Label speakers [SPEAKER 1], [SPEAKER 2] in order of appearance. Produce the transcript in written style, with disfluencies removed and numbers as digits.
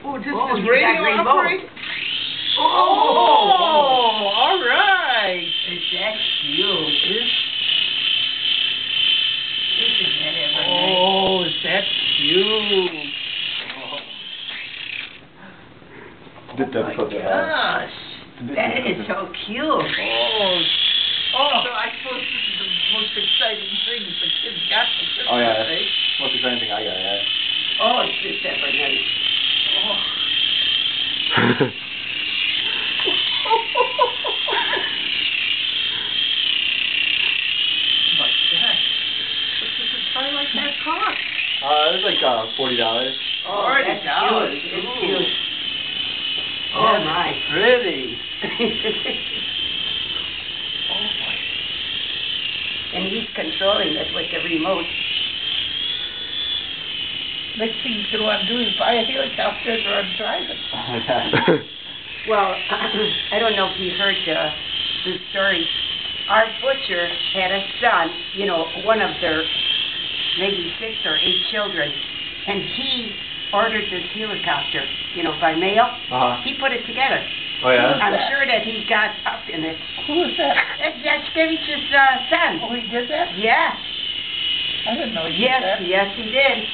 [SPEAKER 1] Oh, this
[SPEAKER 2] Oh,
[SPEAKER 1] is
[SPEAKER 2] you
[SPEAKER 1] radio
[SPEAKER 2] got remote.
[SPEAKER 1] operated?
[SPEAKER 2] Oh,
[SPEAKER 1] all right.
[SPEAKER 2] is that cute? Isn't that ever nice?
[SPEAKER 1] Oh, is that cute?
[SPEAKER 2] Oh my gosh, that is so cute.
[SPEAKER 1] So I suppose this is the most exciting thing the kids got for Christmas,
[SPEAKER 3] Oh, yeah.
[SPEAKER 1] eh?
[SPEAKER 3] Most exciting thing I got, yeah.
[SPEAKER 2] Oh, is this ever nice? Oh.
[SPEAKER 1] My gosh. What does a toy like that cost?
[SPEAKER 3] It was like $40.
[SPEAKER 2] Oh, that's
[SPEAKER 1] $40.
[SPEAKER 2] cute. It's
[SPEAKER 1] Ooh.
[SPEAKER 2] cute. Oh
[SPEAKER 1] That's
[SPEAKER 2] my.
[SPEAKER 1] pretty.
[SPEAKER 2] And he's controlling it with the remote.
[SPEAKER 1] Next thing he's going to want to do is buy a helicopter and run drive it.
[SPEAKER 2] Well, I don't know if you heard the story. Our butcher had a son, you know, one of their maybe 6 or 8 children, and he ordered this helicopter, you know, by mail. He put it together.
[SPEAKER 3] Oh, yeah?
[SPEAKER 2] I'm sure that he got up in it.
[SPEAKER 1] Who is that?
[SPEAKER 2] That's David's son.
[SPEAKER 1] Oh, he did that?
[SPEAKER 2] Yeah.
[SPEAKER 1] I didn't know he did
[SPEAKER 2] Yes,
[SPEAKER 1] that.
[SPEAKER 2] yes, he did.